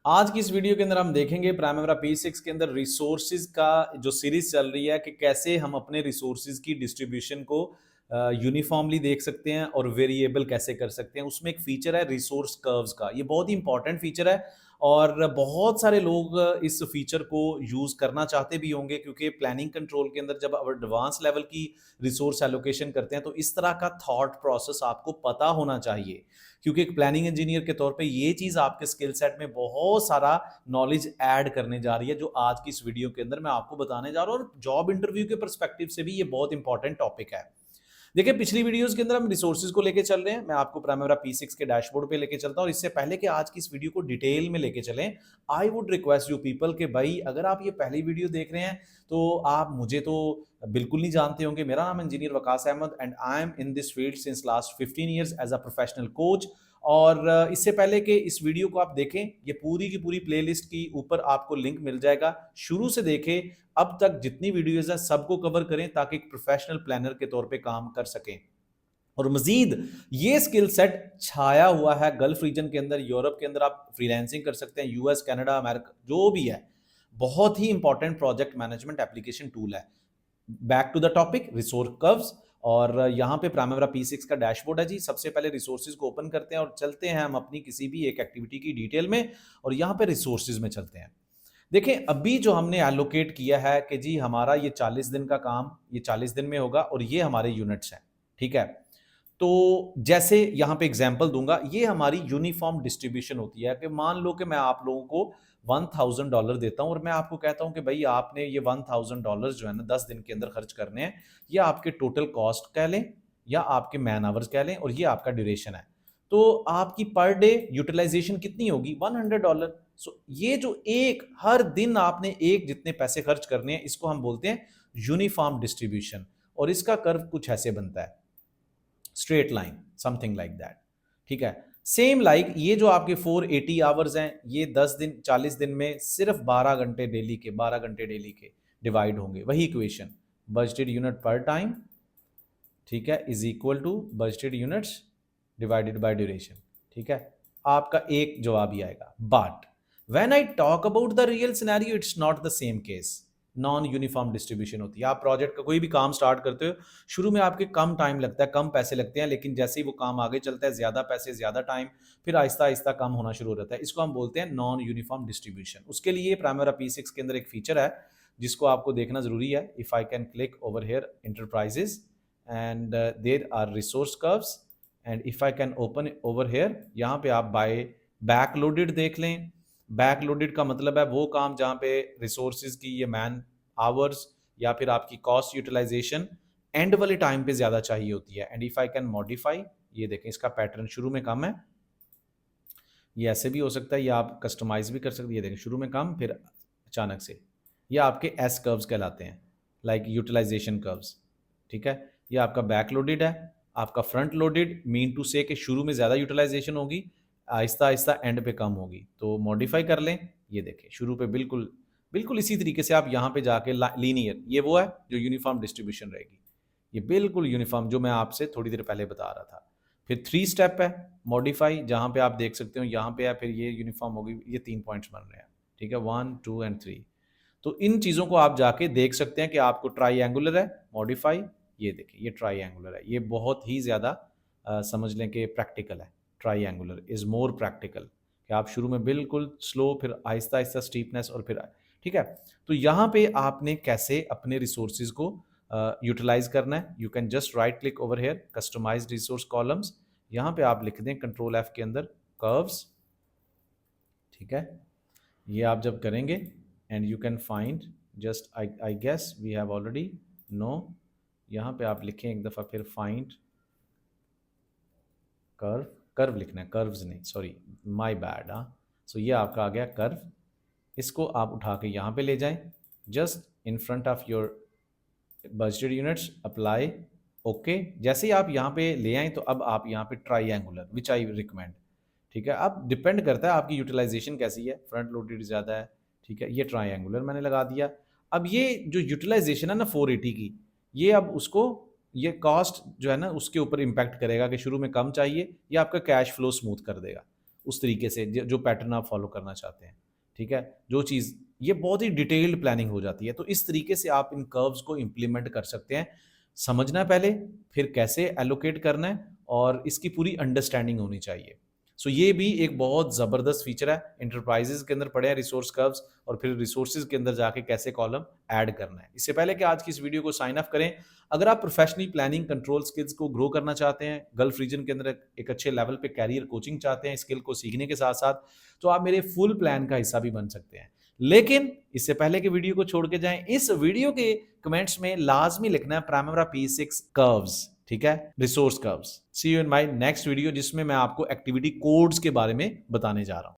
आज की इस वीडियो के अंदर हम देखेंगे प्राइमेरा P6 के अंदर रिसोर्सेज का जो सीरीज चल रही है कि कैसे हम अपने रिसोर्सेज की डिस्ट्रीब्यूशन को यूनिफॉर्मली देख सकते हैं और वेरिएबल कैसे कर सकते हैं। उसमें एक फीचर है रिसोर्स कर्व्स का, ये बहुत ही इंपॉर्टेंट फीचर है और बहुत सारे लोग इस फीचर को यूज करना चाहते भी होंगे क्योंकि प्लानिंग कंट्रोल के अंदर जब आप एडवांस लेवल की रिसोर्स एलोकेशन करते हैं तो इस तरह का थॉट प्रोसेस आपको पता होना चाहिए, क्योंकि एक प्लानिंग इंजीनियर के तौर पे ये चीज आपके स्किल सेट में बहुत सारा नॉलेज ऐड करने जा रही है, जो आज की इस वीडियो के अंदर मैं आपको बताने जा रहा हूं। और जॉब इंटरव्यू के पर्सपेक्टिव से भी ये बहुत इंपॉर्टेंट टॉपिक है। देखिए, पिछली वीडियोस के अंदर हम रिसोर्सेज को लेके चल रहे हैं, मैं आपको प्राइमेरा P6 के डैशबोर्ड पे लेके चलता हूं और इससे पहले कि आज की इस वीडियो को डिटेल में लेके चलें, I would request you people के भाई अगर आप ये पहली वीडियो देख रहे हैं तो आप मुझे तो बिल्कुल नहीं जानते होंगे। मेरा नाम engineer Waqas Ahmed and I am in this field since last 15 years as a professional coach. और इससे पहले कि इस वीडियो को आप देखें, ये पूरी की पूरी प्लेलिस्ट की ऊपर आपको लिंक मिल जाएगा, शुरू से देखें अब तक जितनी वीडियोस है सबको कवर करें ताकि एक प्रोफेशनल प्लानर के तौर पे काम कर सकें। और मजीद ये स्किल सेट छाया हुआ है गल्फ रीजन के अंदर, यूरोप के अंदर आप फ्रीलांसिंग कर सकते हैं, यूएस, कनाडा, अमेरिका जो भी है। बहुत ही important project management application tool है। Back to the topic, resource curves. और यहाँ पे प्राइमेरा P6 का डैशबोर्ड है जी। सबसे पहले रिसोर्सेज को ओपन करते हैं और चलते हैं हम अपनी किसी भी एक एक्टिविटी की डिटेल में और यहाँ पे रिसोर्सेज में चलते हैं। देखें, अभी जो हमने एलोकेट किया है कि जी हमारा ये 40 दिन का काम ये 40 दिन में होगा और ये हमारे यूनिट्स हैं, ठीक है। तो जैसे यहाँ पे एग्जांपल दूंगा, ये हमारी यूनिफॉर्म डिस्ट्रीब्यूशन होती है कि मान लो कि मैं आप लोगों को $1000 देता हूं और मैं आपको कहता हूं कि भाई आपने ये $1000 जो है ना 10 दिन के अंदर खर्च करने हैं, या आपके टोटल कॉस्ट कह लें या आपके मैन आवर्स कह लें और ये आपका ड्यूरेशन है। तो आपकी पर डे यूटिलाइजेशन कितनी होगी? $100। सो ये जो एक हर दिन आपने एक जितने पैसे खर्च करने हैं, इसको हम बोलते हैं यूनिफॉर्म डिस्ट्रीब्यूशन। और इसका कर्व कुछ ऐसे बनता है, straight line, something like that, ठीक है। सेम लाइक ये जो आपके 480 आवर्स हैं, ये 10 दिन 40 दिन में सिर्फ 12 घंटे डेली के 12 घंटे डेली के डिवाइड होंगे। वही equation, budgeted unit per time, ठीक है, is equal to budgeted units divided by duration, ठीक है। आपका एक जवाब ही आएगा। But when I talk about the real scenario, it's not the same case. Non uniform distribution होती है। आप प्रोजेक्ट का कोई भी काम स्टार्ट करते हो, शुरू में आपके कम टाइम लगता है, कम पैसे लगते हैं, लेकिन जैसे ही वो काम आगे चलता है, ज्यादा पैसे, ज्यादा टाइम, फिर आहिस्ता आहिस्ता कम होना शुरू हो जाता है। इसको हम बोलते हैं नॉन यूनिफॉर्म डिस्ट्रीब्यूशन। उसके लिए प्राइमेरा P6 के अंदर एक फीचर है जिसको आपको देखना जरूरी है। If I can click over here enterprises and there are resource curves and if I can open over here, यहाँ पे आप बाय बैक लोडेड देख लें। बैक लोडेड का मतलब है वो काम जहाँ पे रिसोर्सेज की ये मैन आवर्स या फिर आपकी कॉस्ट यूटिलाइजेशन एंड वाले टाइम पे ज्यादा चाहिए होती है। And if I can modify, ये देखें इसका पैटर्न शुरू में कम है, ये ऐसे भी हो सकता है, या आप कस्टमाइज भी कर सकते हैं। ये देखें शुरू में कम, फिर अचानक से, ये आपके एस कर्व्स कहलाते हैं, लाइक यूटिलाइजेशन कर्व्स, ठीक है। ये आपका बैक लोडेड है। आपका फ्रंट लोडेड मीन टू से कि शुरू में ज़्यादा यूटिलाइजेशन होगी, आहिस्ता आहिस्ता एंड पे कम होगी। तो मॉडिफाई कर लें, ये देखें शुरू पे बिल्कुल बिल्कुल इसी तरीके से आप यहाँ पे जाके लीनियर, ये वो है जो यूनिफॉर्म डिस्ट्रीब्यूशन रहेगी, ये बिल्कुल यूनिफॉर्म जो मैं आपसे थोड़ी देर पहले बता रहा था। फिर 3 स्टेप है मॉडिफाई, जहाँ पे आप देख सकते हो यहाँ पे है, फिर ये यूनिफॉर्म होगी, ये 3 पॉइंट्स बन रहे हैं, ठीक है, 1 2 एंड 3। तो इन चीज़ों को आप जाके देख सकते हैं कि आपको ट्राईएंगुलर है, मॉडिफाई, ये देखिए ये ट्राईएंगुलर है। ये बहुत ही ज़्यादा समझ लें कि प्रैक्टिकल है। ट्राईएंगुलर इज़ मोर प्रैक्टिकल, कि आप शुरू में बिल्कुल स्लो, फिर आहिस्ता आहिस्ता स्टीपनेस, और फिर, ठीक है। तो यहाँ पे आपने कैसे अपने रिसोर्सेज को यूटिलाइज करना है, you can just right click over here, customize resource columns, यहाँ पे आप लिख दें कंट्रोल F के अंदर कर्व्स, ठीक है। ये आप जब करेंगे and you can find just I guess we have already know, यहाँ पे आप लिखें एक दफ़ा फिर फाइंड कर्व, कर्व लिखना है, कर्व्स नहीं, सॉरी माय बैड। हाँ, सो ये आपका आ गया कर्व। इसको आप उठा के यहाँ पे ले जाएं, just in front of your budgeted units, apply, okay. जैसे ही आप यहाँ पे ले आएँ तो अब आप यहाँ पे ट्राईएंगुलर विच आई रिकमेंड, ठीक है। अब डिपेंड करता है आपकी यूटिलाइजेशन कैसी है, फ्रंट लोडेड ज़्यादा है, ठीक है, ये ट्राईएंगुलर मैंने लगा दिया। अब ये जो यूटिलाइजेशन है ना 480 की, ये अब उसको, ये कॉस्ट जो है ना उसके ऊपर इम्पैक्ट करेगा कि शुरू में कम चाहिए, ये आपका कैश फ्लो स्मूथ कर देगा। उस तरीके से जो पैटर्न आप फॉलो करना चाहते हैं, ठीक है। जो चीज़ ये बहुत ही डिटेल्ड प्लानिंग हो जाती है, तो इस तरीके से आप इन कर्व्स को इम्प्लीमेंट कर सकते हैं। समझना पहले, फिर कैसे एलोकेट करना है, और इसकी पूरी अंडरस्टैंडिंग होनी चाहिए। सो ये भी एक बहुत ज़बरदस्त फीचर है। एंटरप्राइजेज के अंदर पढ़े हैं रिसोर्स कर्व्स, और फिर रिसोर्सेज के अंदर जाके कैसे कॉलम ऐड करना है। इससे पहले कि आज की इस वीडियो को साइन अप करें, अगर आप प्रोफेशनल प्लानिंग कंट्रोल स्किल्स को ग्रो करना चाहते हैं, गल्फ रीजन के अंदर एक अच्छे लेवल पे कैरियर कोचिंग चाहते हैं स्किल को सीखने के साथ साथ, तो आप मेरे फुल प्लान का हिस्सा भी बन सकते हैं। लेकिन इससे पहले कि वीडियो को छोड़ के जाएं, इस वीडियो के कमेंट्स में लाजमी लिखना है प्राइमेरा P6 कर्व्स, ठीक है, resource curves. See you in my next video, जिसमें मैं आपको एक्टिविटी कोड्स के बारे में बताने जा रहा हूं।